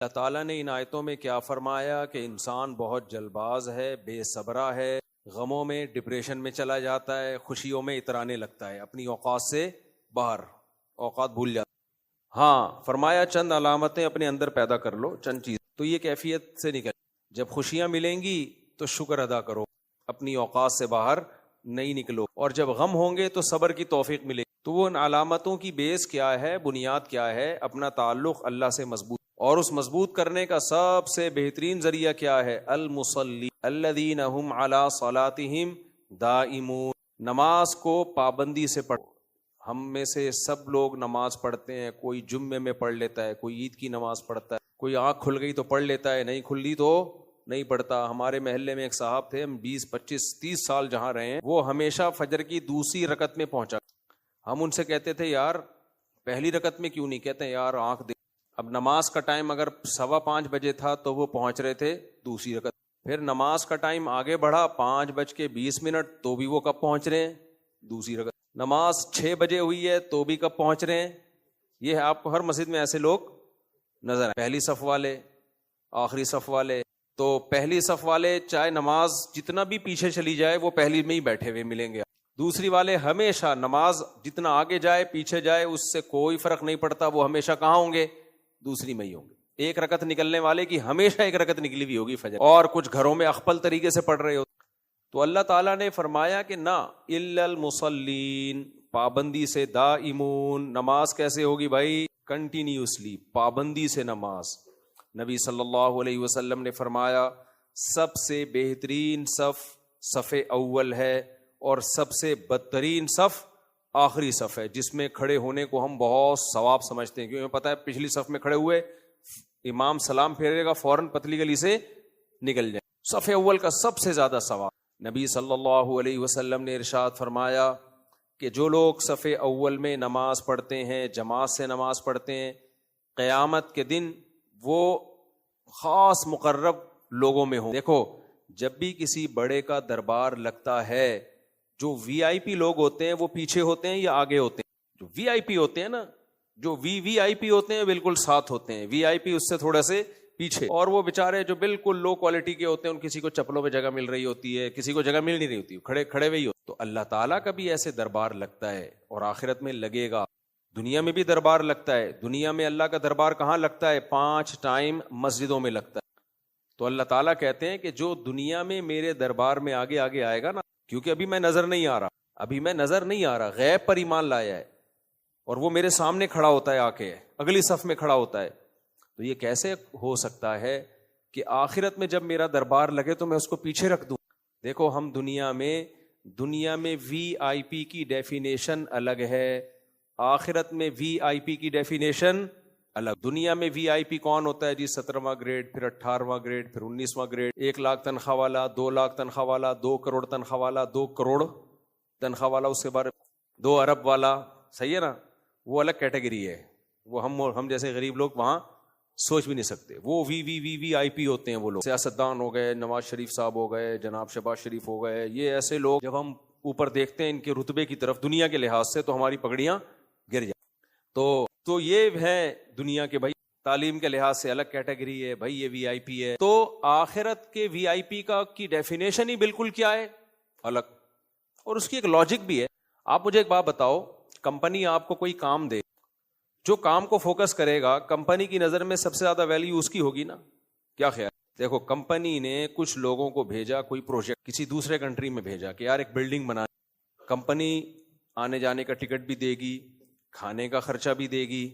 اللہ تعالیٰ نے ان آیتوں میں کیا فرمایا کہ انسان بہت جلد باز ہے، بے صبرا ہے، غموں میں ڈپریشن میں چلا جاتا ہے، خوشیوں میں اترانے لگتا ہے، اپنی اوقات سے باہر اوقات بھول جاتا ہے۔ ہاں فرمایا چند علامتیں اپنے اندر پیدا کر لو، چند چیز تو یہ کیفیت سے نکل۔ جب خوشیاں ملیں گی تو شکر ادا کرو، اپنی اوقات سے باہر نہیں نکلو، اور جب غم ہوں گے تو صبر کی توفیق ملے گی۔ تو وہ ان علامتوں کی بیس کیا ہے، بنیاد کیا ہے؟ اپنا تعلق اللہ سے مضبوط، اور اس مضبوط کرنے کا سب سے بہترین ذریعہ کیا ہے؟ المصلی الذین هم علی صلاتہم دائمون، نماز کو پابندی سے پڑھو۔ ہم میں سے سب لوگ نماز پڑھتے ہیں، کوئی جمعے میں پڑھ لیتا ہے، کوئی عید کی نماز پڑھتا ہے، کوئی آنکھ کھل گئی تو پڑھ لیتا ہے، نہیں کھلی تو نہیں پڑھتا۔ ہمارے محلے میں ایک صاحب تھے، ہم 20 25 30 سال جہاں رہے ہیں، وہ ہمیشہ فجر کی دوسری رکعت میں پہنچا۔ ہم ان سے کہتے تھے یار پہلی رکعت میں کیوں نہیں؟ کہتے ہیں یار آنکھ دے۔ اب نماز کا ٹائم اگر 4:15 بجے تھا تو وہ پہنچ رہے تھے دوسری رکعت، پھر نماز کا ٹائم آگے بڑھا 5:20 تو بھی وہ کب پہنچ رہے ہیں؟ دوسری رکعت۔ نماز 6 بجے ہوئی ہے تو بھی کب پہنچ رہے ہیں؟ یہ ہے، آپ کو ہر مسجد میں ایسے لوگ نظر آئے، پہلی صف والے، آخری صف والے۔ تو پہلی صف والے چاہے نماز جتنا بھی پیچھے چلی جائے وہ پہلی میں ہی بیٹھے ہوئے ملیں گے۔ دوسری والے ہمیشہ نماز جتنا آگے جائے پیچھے جائے اس سے کوئی فرق نہیں پڑتا، وہ ہمیشہ کہاں ہوں گے؟ دوسری میں ہی ہوں گے۔ ایک رکعت نکلنے والے کی ہمیشہ ایک رکعت نکلی ہوئی ہوگی فجر، اور کچھ گھروں میں اخپل طریقے سے پڑھ رہے ہو۔ تو اللہ تعالیٰ نے فرمایا کہ نہ الا المصلین، پابندی سے، دائمون، نماز کیسے ہوگی بھائی؟ کنٹینیوسلی، پابندی سے نماز۔ نبی صلی اللہ علیہ وسلم نے فرمایا سب سے بہترین صف صف اول ہے، اور سب سے بدترین صف آخری صف ہے، جس میں کھڑے ہونے کو ہم بہت ثواب سمجھتے ہیں، کیونکہ ہمیں پتہ ہے پچھلی صف میں کھڑے ہوئے امام سلام پھیرے گا فوراً پتلی گلی سے نکل جائیں، صف اول کا سب سے زیادہ ثواب۔ نبی صلی اللہ علیہ وسلم نے ارشاد فرمایا کہ جو لوگ صف اول میں نماز پڑھتے ہیں، جماعت سے نماز پڑھتے ہیں، قیامت کے دن وہ خاص مقرب لوگوں میں ہوں۔ دیکھو جب بھی کسی بڑے کا دربار لگتا ہے، جو وی آئی پی لوگ ہوتے ہیں وہ پیچھے ہوتے ہیں یا آگے ہوتے ہیں؟ جو وی آئی پی ہوتے ہیں نا، جو وی آئی پی ہوتے ہیں بالکل ساتھ ہوتے ہیں، وی آئی پی اس سے تھوڑا سے پیچھے، اور وہ بےچارے جو بالکل لو کوالٹی کے ہوتے ہیں، ان کسی کو چپلوں پہ جگہ مل رہی ہوتی ہے، کسی کو جگہ مل نہیں رہی ہوتی، کھڑے کھڑے ہوئے ہی ہوتے۔ تو اللہ تعالیٰ کا بھی ایسے دربار لگتا ہے، اور آخرت میں لگے گا۔ دنیا میں بھی دربار لگتا ہے، دنیا میں اللہ کا دربار کہاں لگتا ہے؟ 5 ٹائم مسجدوں میں لگتا ہے۔ تو اللہ تعالیٰ کہتے ہیں کہ جو دنیا میں میرے دربار میں آگے آگے آئے گا نا، کیونکہ ابھی میں نظر نہیں آ رہا، غیب پر ایمان لایا ہے، اور وہ میرے سامنے کھڑا ہوتا ہے، آ کے اگلی صف میں کھڑا ہوتا ہے، تو یہ کیسے ہو سکتا ہے کہ آخرت میں جب میرا دربار لگے تو میں اس کو پیچھے رکھ دوں؟ دیکھو ہم دنیا میں وی آئی پی کی ڈیفینیشن الگ ہے، آخرت میں وی آئی پی کی ڈیفینیشن الگ۔ دنیا میں وی آئی پی کون ہوتا ہے جی؟ 17واں گریڈ، پھر 18واں گریڈ، پھر 19واں گریڈ، 1 لاکھ تنخواہ والا، 2 لاکھ تنخواہ والا، 2 کروڑ تنخواہ والا، 2 کروڑ تنخواہ والا، اس کے بعد 2 ارب والا، صحیح ہے نا؟ وہ الگ کیٹیگری ہے، وہ ہم جیسے غریب لوگ وہاں سوچ بھی نہیں سکتے۔ وہ وی آئی پی ہوتے ہیں وہ لوگ، سیاستدان ہو گئے، نواز شریف صاحب ہو گئے، جناب شہباز شریف ہو گئے، یہ ایسے لوگ جب ہم اوپر دیکھتے ہیں ان کے رتبے کی طرف دنیا کے لحاظ سے تو ہماری پگڑیاں گر جائیں۔ تو یہ ہے دنیا کے بھائی، تعلیم کے لحاظ سے الگ کیٹیگری ہے بھائی، یہ وی آئی پی ہے۔ تو آخرت کے وی آئی پی کی ڈیفینیشن ہی بالکل کیا ہے؟ الگ، اور اس کی ایک لاجک بھی ہے۔ آپ مجھے ایک بات بتاؤ، کمپنی آپ کو کوئی کام دے، جو کام کو فوکس کرے گا کمپنی کی نظر میں سب سے زیادہ ویلیو اس کی ہوگی نا؟ کیا خیال؟ دیکھو کمپنی نے کچھ لوگوں کو بھیجا، کوئی پروجیکٹ کسی دوسرے کنٹری میں بھیجا کہ یار ایک بلڈنگ بنا، کمپنی آنے جانے کا ٹکٹ بھی دے گی، کھانے کا خرچہ بھی دے گی،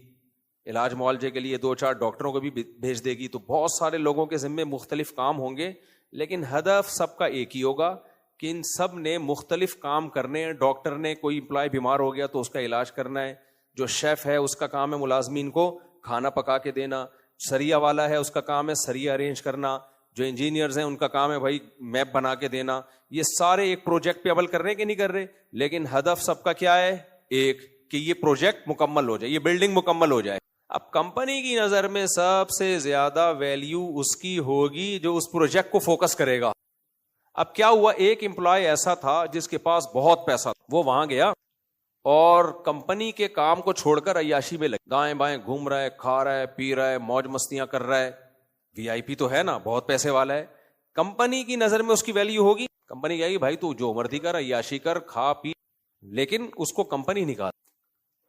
علاج معالجے کے لیے 2-4 ڈاکٹروں کو بھی بھیج دے گی، تو بہت سارے لوگوں کے ذمے مختلف کام ہوں گے، لیکن ہدف سب کا ایک ہی ہوگا کہ ان سب نے مختلف کام کرنے ہیں۔ ڈاکٹر نے کوئی امپلائی بیمار ہو گیا تو اس کا علاج کرنا ہے، جو شیف ہے اس کا کام ہے ملازمین کو کھانا پکا کے دینا، سریا والا ہے اس کا کام ہے سریا ارینج کرنا، جو انجینئرز ہیں ان کا کام ہے بھائی میپ بنا کے دینا۔ یہ سارے ایک پروجیکٹ پہ عمل کر رہے ہیں کہ نہیں کر رہے؟ لیکن ہدف سب کا کیا ہے؟ ایک، کہ یہ پروجیکٹ مکمل ہو جائے، یہ بلڈنگ مکمل ہو جائے۔ اب کمپنی کی نظر میں سب سے زیادہ ویلیو اس کی ہوگی جو اس پروجیکٹ کو فوکس کرے گا۔ اب کیا ہوا، ایک امپلائی ایسا تھا جس کے پاس بہت پیسہ تھا، وہ وہاں گیا اور کمپنی کے کام کو چھوڑ کر عیاشی میں لگ دائیں بائیں گھوم رہا ہے, کھا رہا ہے, پی رہا ہے, موج مستیاں کر رہا ہے, وی آئی پی تو ہے نا, بہت پیسے والا ہے, کمپنی کی نظر میں اس کی ویلیو ہوگی. کمپنی کہے گی بھائی تو جو مرضی کر, عیاشی کر, کھا پی, لیکن اس کو کمپنی نکال.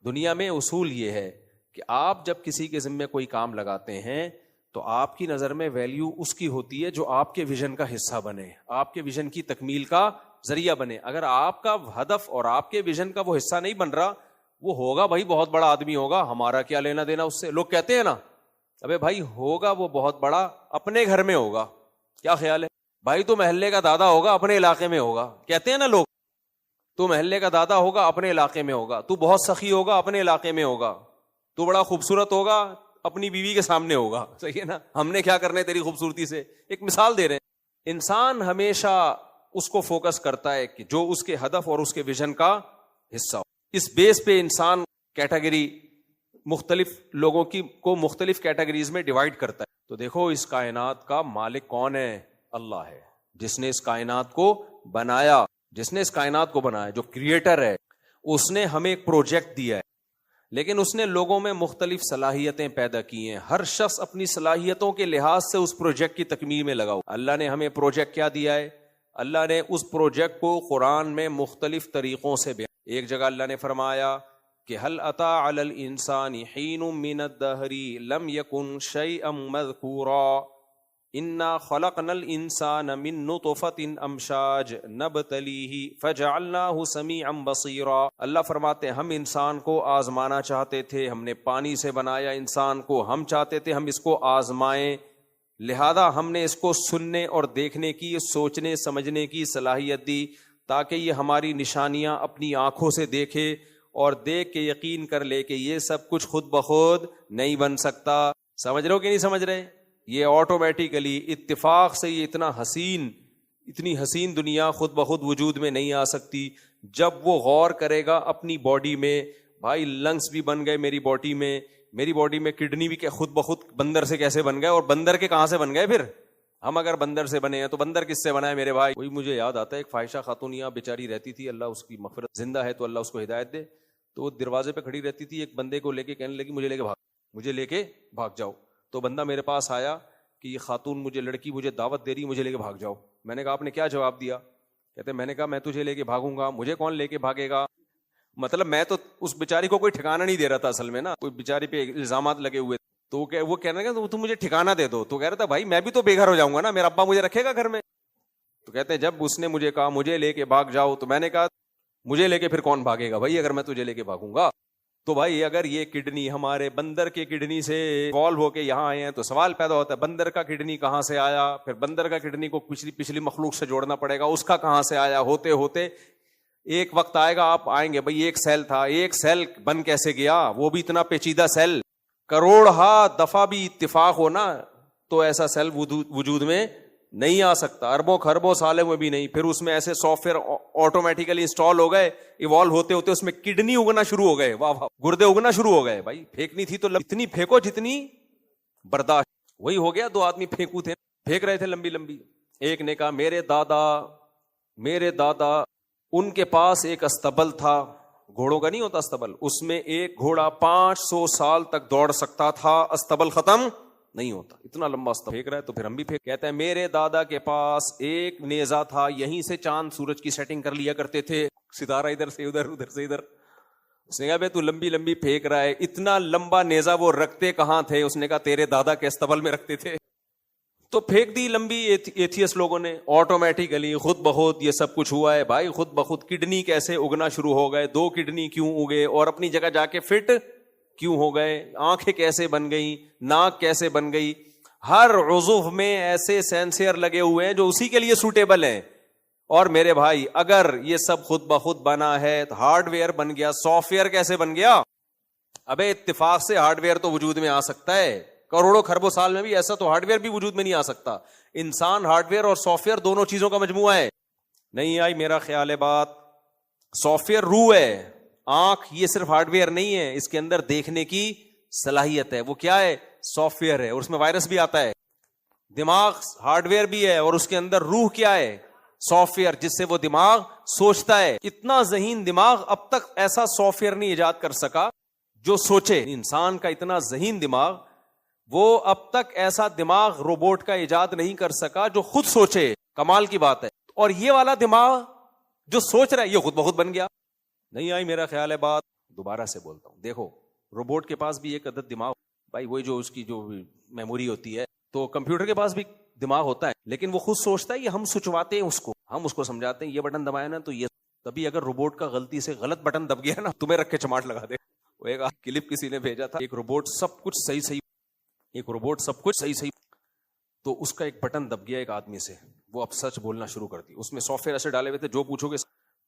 دنیا میں اصول یہ ہے کہ آپ جب کسی کے ذمے کوئی کام لگاتے ہیں تو آپ کی نظر میں ویلیو اس کی ہوتی ہے جو آپ کے ویژن کا حصہ بنے, آپ کے ویژن کی تکمیل کا ذریعہ بنے. اگر آپ کا ہدف اور آپ کے ویژن کا وہ حصہ نہیں بن رہا, وہ ہوگا بھائی بہت بڑا آدمی ہوگا, ہمارا کیا لینا دینا اس سے. لوگ کہتے ہیں نا, ابے بھائی ہوگا وہ بہت بڑا, اپنے گھر میں ہوگا, کیا خیال ہے بھائی, تو محلے کا دادا ہوگا, اپنے علاقے میں ہوگا. کہتے ہیں نا لوگ, تو محلے کا دادا ہوگا, اپنے علاقے میں ہوگا, تو بہت سخی ہوگا, اپنے علاقے میں ہوگا, تو بڑا خوبصورت ہوگا, اپنی بیوی کے سامنے ہوگا. صحیح ہے نا, ہم نے کیا کرنا ہے تیری خوبصورتی سے. ایک مثال دے رہے ہیں. انسان ہمیشہ اس کو فوکس کرتا ہے کہ جو اس کے ہدف اور اس کے ویژن کا حصہ ہو. اس بیس پہ انسان کیٹیگری مختلف لوگوں کی کو مختلف کیٹیگریز میں ڈیوائڈ کرتا ہے. تو دیکھو اس کائنات کا مالک کون ہے؟ اللہ ہے, جس نے اس کائنات کو بنایا, جس نے اس کائنات کو بنایا, جو کریٹر ہے. اس نے ہمیں ایک پروجیکٹ دیا ہے, لیکن اس نے لوگوں میں مختلف صلاحیتیں پیدا کی ہیں. ہر شخص اپنی صلاحیتوں کے لحاظ سے اس پروجیکٹ کی تکمیل میں لگا ہوا. اللہ نے ہمیں پروجیکٹ کیا دیا ہے؟ اللہ نے اس پروجیکٹ کو قرآن میں مختلف طریقوں سے بیان. ایک جگہ اللہ نے فرمایا کہ هل اتى على الانسان حين من الدهر لم يكن شيئا مذكورا انا خلقنا الانسان من نطفة امشاج نبتليه فجعلناه سميعا بصيرا. اللہ فرماتے ہیں ہم انسان کو آزمانا چاہتے تھے, ہم نے پانی سے بنایا انسان کو, ہم چاہتے تھے ہم اس کو آزمائیں, لہذا ہم نے اس کو سننے اور دیکھنے کی, سوچنے سمجھنے کی صلاحیت دی تاکہ یہ ہماری نشانیاں اپنی آنکھوں سے دیکھے اور دیکھ کے یقین کر لے کہ یہ سب کچھ خود بخود نہیں بن سکتا. سمجھ رہے ہو کہ نہیں سمجھ رہے؟ یہ آٹومیٹیکلی اتفاق سے یہ اتنی حسین دنیا خود بخود وجود میں نہیں آ سکتی. جب وہ غور کرے گا اپنی باڈی میں, بھائی لنگس بھی بن گئے میری باڈی میں کڈنی بھی خود بخود بندر سے کیسے بن گئے, اور بندر کے کہاں سے بن گئے پھر؟ ہم اگر بندر سے بنے ہیں تو بندر کس سے بنا ہے میرے بھائی؟ کوئی مجھے یاد آتا ہے ایک فاحشہ خاتون یہاں بیچاری رہتی تھی, اللہ اس کی مغفرت, زندہ ہے تو اللہ اس کو ہدایت دے. تو وہ دروازے پہ کھڑی رہتی تھی, ایک بندے کو لے کے کہنے لگی مجھے لے کے بھاگ جاؤ. تو بندہ میرے پاس آیا کہ یہ خاتون لڑکی مجھے دعوت دے رہی, مجھے لے کے بھاگ جاؤ. میں نے کہا آپ نے کیا جواب دیا؟ کہتے میں نے کہا میں تجھے لے کے بھاگوں گا, مجھے کون لے کے بھاگے گا؟ مطلب میں تو اس بیچاری کو کوئی ٹھکانہ نہیں دے رہا تھا اصل میں نا, کوئی بیچاری پہ الزامات لگے ہوئے. تو وہ کہنے لگا تم مجھے ٹھکانہ دے دو. تو کہہ رہا تھا بھائی میں بھی تو بے گھر ہو جاؤں گا نا, میرا ابا مجھے رکھے گا گھر میں؟ تو کہتے ہیں جب اس نے مجھے کہا مجھے لے کے بھاگ جاؤ, تو میں نے کہا مجھے لے کے پھر کون بھاگے گا بھائی, اگر میں تجھے لے کے بھاگوں گا تو بھائی اگر یہ کڈنی ہمارے بندر کے کڈنی سے ایوالو ہو کے یہاں آئے ہیں تو سوال پیدا ہوتا ہے بندر کا کڈنی کہاں سے آیا؟ پھر بندر کا کڈنی کو پچھلی مخلوق سے جوڑنا پڑے گا, اس کا کہاں سے آیا؟ ہوتے ہوتے ایک وقت آئے گا آپ آئیں گے بھئی ایک سیل تھا, ایک سیل بن کیسے گیا؟ وہ بھی اتنا پیچیدہ سیل, کروڑ دفعہ بھی اتفاق ہونا تو ایسا سیل وجود میں نہیں آ سکتا, اربوں خربوں سالوں میں بھی نہیں. پھر اس میں ایسے سافٹ ویئر آٹومیٹیکلی انسٹال ہو گئے, ایوالو ہوتے ہوتے اس میں کڈنی اگنا شروع ہو گئے, واہ واہ, گردے اگنا شروع ہو گئے. بھائی پھینکنی تھی تو اتنی پھینکو جتنی برداشت. وہی ہو گیا, دو آدمی پھینک رہے تھے لمبی لمبی. ایک نے کہا میرے دادا ان کے پاس ایک استبل تھا, گھوڑوں کا نہیں ہوتا استبل, اس میں ایک گھوڑا 500 سال تک دوڑ سکتا تھا, استبل ختم نہیں ہوتا, اتنا لمبا استبل. پھینک رہا ہے تو پھر ہم بھی پھینک. کہتے ہیں میرے دادا کے پاس ایک نیزہ تھا, یہیں سے چاند سورج کی سیٹنگ کر لیا کرتے تھے, ستارہ ادھر سے ادھر, ادھر سے ادھر. اس نے کہا بھائی تو لمبی لمبی پھینک رہا ہے, اتنا لمبا نیزہ وہ رکھتے کہاں تھے؟ اس نے کہا تیرے دادا کے استبل میں رکھتے تھے. تو پھینک دی لمبی ایتھیس لوگوں نے, آٹومیٹیکلی خود بخود یہ سب کچھ ہوا ہے. بھائی خود بخود کڈنی کیسے اگنا شروع ہو گئے, 2 کڈنی کیوں اگے اور اپنی جگہ جا کے فٹ کیوں ہو گئے, آنکھیں کیسے بن گئی, ناک کیسے بن گئی. ہر عضو میں ایسے سینسر لگے ہوئے ہیں جو اسی کے لیے سوٹیبل ہیں. اور میرے بھائی اگر یہ سب خود بخود بنا ہے تو ہارڈ ویئر بن گیا, سافٹ ویئر کیسے بن گیا؟ ابے اتفاق سے ہارڈ ویئر تو وجود میں آ سکتا ہے, کروڑوں خربوں سال میں بھی ایسا تو ہارڈ ویئر بھی وجود میں نہیں آ سکتا. انسان ہارڈ ویئر اور سافٹ ویئر دونوں چیزوں کا مجموعہ ہے. نہیں آئی میرا خیال ہے بات؟ سافٹ ویئر روح ہے, آنکھ یہ صرف ہارڈ ویئر نہیں ہے, اس کے اندر دیکھنے کی صلاحیت ہے. وہ کیا ہے؟ سافٹ ویئر ہے, اور اس میں وائرس بھی آتا ہے. دماغ ہارڈ ویئر بھی ہے اور اس کے اندر روح کیا ہے؟ سافٹ ویئر جس سے وہ دماغ سوچتا ہے. اتنا ذہین دماغ اب تک ایسا سافٹ ویئر نہیں ایجاد کر سکا جو سوچے. انسان کا اتنا ذہین دماغ، وہ اب تک ایسا دماغ روبوٹ کا ایجاد نہیں کر سکا جو خود سوچے. کمال کی بات ہے. اور یہ والا دماغ جو سوچ رہا ہے یہ خود بخود بن گیا. نہیں آئی میرا خیال ہے بات؟ دوبارہ سے بولتا ہوں، دیکھو روبوٹ کے پاس بھی ایک عدد دماغ بھائی، وہی جو اس کی جو میموری ہوتی ہے، تو کمپیوٹر کے پاس بھی دماغ ہوتا ہے، لیکن وہ خود سوچتا ہے. یہ ہم سوچواتے ہیں اس کو، ہم اس کو سمجھاتے ہیں یہ بٹن دبایا نا تو یہ. تبھی اگر روبوٹ کا غلطی سے غلط بٹن دب گیا نا، تمہیں رکھ کے چماٹ لگا دے. وہ ایک کلپ کسی نے بھیجا تھا، ایک روبوٹ سب کچھ صحیح، تو اس کا ایک بٹن دب گیا ایک آدمی سے، وہ اب سچ بولنا شروع کر دی. اس میں سافٹ ویئر ایسے ڈالے ہوئے تھے جو پوچھو گے.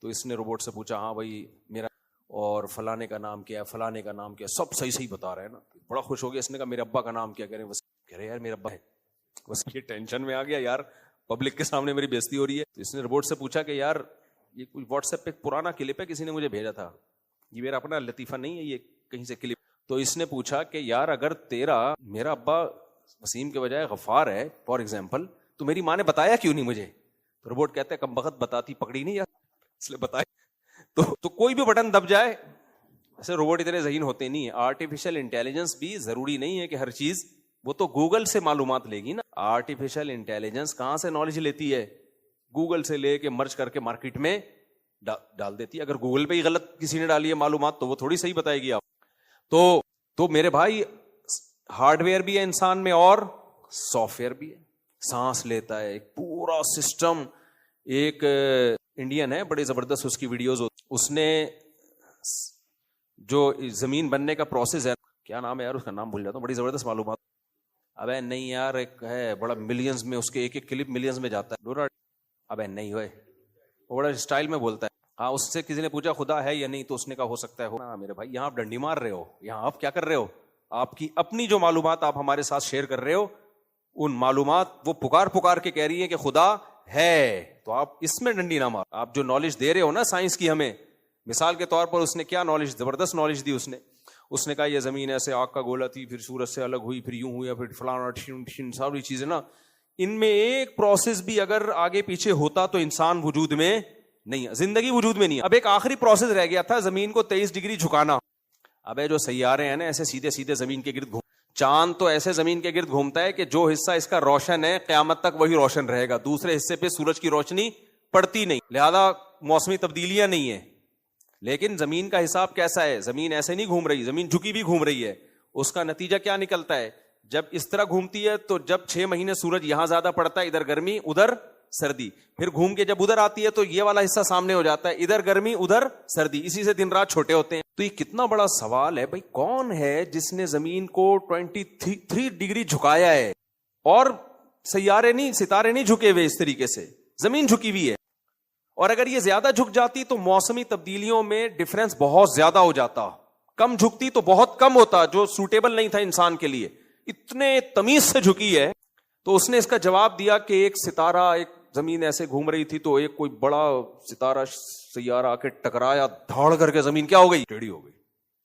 تو اس نے روبوٹ سے پوچھا، ہاں بھائی میرا اور فلانے کا نام کیا ہے، فلانے کا نام کیا ہے، سب صحیح بتا رہا ہے نا. بڑا خوش ہو گیا. اس نے کہا میرے ابا کا نام کیا؟ کہہ رہے یار میرا ابا ہے. بس یہ ٹینشن میں آ گیا، یار پبلک کے سامنے میری بےزتی ہو رہی ہے. تو اس نے روبوٹ سے پوچھا کہ یار یہ کوئی واٹس ایپ پہ پرانا کلپ ہے، کسی نے مجھے بھیجا تھا، یہ میرا اپنا لطیفہ نہیں ہے، یہ کہیں سے کلپ. تو اس نے پوچھا کہ یار اگر میرا ابا وسیم کے بجائے غفار ہے فار ایگزامپل، تو میری ماں نے بتایا کیوں نہیں مجھے؟ تو روبوٹ کہتا ہے کم بخت بتاتی پکڑی نہیں یار، اس لیے بتائے. تو کوئی بھی بٹن دب جائے. ایسے روبوٹ اتنے ذہین ہوتے نہیں ہیں. آرٹیفیشل انٹیلیجنس بھی ضروری نہیں ہے کہ ہر چیز وہ تو گوگل سے معلومات لے گی نا. آرٹیفیشل انٹیلیجنس کہاں سے نالج لیتی ہے؟ گوگل سے لے کے مرج کر کے مارکیٹ میں ڈال دیتی ہے. اگر گوگل پہ ہی غلط کسی نے ڈالی ہے معلومات تو وہ تھوڑی صحیح بتائے گی آپ. تو میرے بھائی ہارڈ ویئر بھی ہے انسان میں اور سافٹ ویئر بھی ہے. سانس لیتا ہے ایک پورا سسٹم. ایک انڈین ہے بڑے زبردست، اس کی ویڈیوز، اس نے جو زمین بننے کا پروسیس ہے، کیا نام ہے یار اس کا، نام بھول جاتا ہوں، بڑی زبردست معلومات. ابے نہیں یار، ایک ہے بڑا ملینز میں، اس کے ایک کلپ ملینز میں جاتا ہے. ابے نہیں ہوئے، وہ بڑا اسٹائل میں بولتا ہے. ہاں اس سے کسی نے پوچھا خدا ہے یا نہیں، تو اس نے کہا ہو سکتا ہے ہو. میرے بھائی یہاں آپ ڈنڈی مار رہے ہو، یہاں آپ کیا کر رہے ہو؟ آپ کی اپنی جو معلومات آپ ہمارے ساتھ شیئر کر رہے ہو، ان معلومات وہ پکار کے کہہ رہی ہیں کہ خدا ہے، تو آپ اس میں ڈنڈی نہ مار. آپ جو نالج دے رہے ہو نا سائنس کی ہمیں، مثال کے طور پر اس نے کیا نالج، زبردست نالج دی. اس نے کہا یہ زمین ایسے آگ کا گولا تھی، پھر سورج سے الگ ہوئی، پھر یوں ہوئی، پھر فلانا ساری چیزیں نا. ان میں ایک پروسیس بھی اگر آگے پیچھے ہوتا تو انسان وجود میں نہیں ہے، زندگی وجود میں نہیں ہے. اب ایک آخری پروسیس رہ گیا تھا، زمین کو 23 ڈگری جھکانا. ابے جو سیارے ہیں نا ایسے سیدھے زمین کے گرد چاند تو ایسے زمین کے گرد گھومتا ہے کہ جو حصہ اس کا روشن ہے قیامت تک وہی روشن رہے گا، دوسرے حصے پہ سورج کی روشنی پڑتی نہیں، لہذا موسمی تبدیلیاں نہیں ہیں. لیکن زمین کا حساب کیسا ہے؟ زمین ایسے نہیں گھوم رہی، زمین جھکی بھی گھوم رہی ہے. اس کا نتیجہ کیا نکلتا ہے؟ جب اس طرح گھومتی ہے تو جب 6 مہینے سورج یہاں زیادہ پڑتا ہے، ادھر گرمی ادھر سردی، پھر گھوم کے جب ادھر آتی ہے تو یہ والا حصہ سامنے ہو جاتا ہے، ادھر گرمی ادھر سردی، اسی سے دن رات چھوٹے ہوتے ہیں. تو یہ کتنا بڑا سوال ہے بھائی، کون ہے جس نے زمین کو 23 ڈگری جھکایا ہے؟ اور ستارے نہیں جھکے ہوئے اس طریقے سے، زمین جھکی ہوئی ہے. اور اگر یہ زیادہ جھک جاتی تو موسمی تبدیلیوں میں ڈفرنس بہت زیادہ ہو جاتا، کم جھکتی تو بہت کم ہوتا، جو سوٹیبل نہیں تھا انسان کے لیے. اتنے تمیز سے جھکی ہے. تو اس نے اس کا جواب دیا کہ ایک ستارہ، ایک زمین ایسے گھوم رہی تھی تو ایک کوئی بڑا ستارہ سیارہ آ کے ٹکرایا، دھاڑ کر کے زمین کیا ہو گئی؟ ٹیڑھی ہو گئی.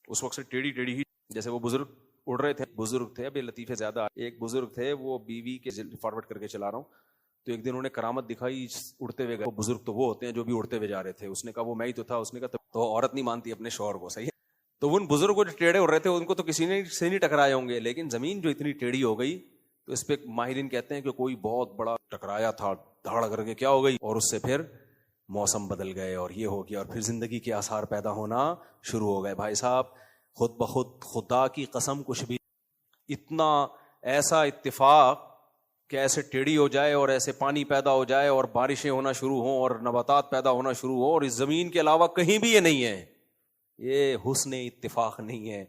اس وقت سے ٹیڑھی ہی، جیسے وہ بزرگ اڑ رہے تھے، بزرگ تھے، ابھی لطیفے زیادہ. ایک بزرگ تھے، وہ بیوی کے فارورڈ کر کے چلا رہا ہوں، تو ایک دن انہوں نے کرامت دکھائی اڑتے ہوئے گئے. بزرگ تو وہ ہوتے ہیں جو بھی اڑتے ہوئے جا رہے تھے. اس نے کہا وہ میں ہی تو تھا. اس نے کہا تو عورت نہیں مانتی اپنے شوہر کو، صحیح ہے. تو ان بزرگوں جو ٹیڑھے اڑ رہے تھے ان کو تو کسی نے سے نہیں ٹکرائے ہوں گے، لیکن زمین جو اتنی ٹیڑھی ہو گئی تو اس پہ ماہرین کہتے ہیں کہ کوئی بہت بڑا ٹکرایا تھا، دھاڑ کر کے کیا ہو گئی، اور اس سے پھر موسم بدل گئے اور یہ ہو گیا، اور پھر زندگی کے آثار پیدا ہونا شروع ہو گئے. بھائی صاحب خود بخود خدا کی قسم کچھ بھی اتنا ایسا اتفاق کہ ایسے ٹیڑھی ہو جائے اور ایسے پانی پیدا ہو جائے اور بارشیں ہونا شروع ہوں اور نباتات پیدا ہونا شروع ہوں، اور اس زمین کے علاوہ کہیں بھی یہ نہیں ہے. یہ حسن اتفاق نہیں ہے.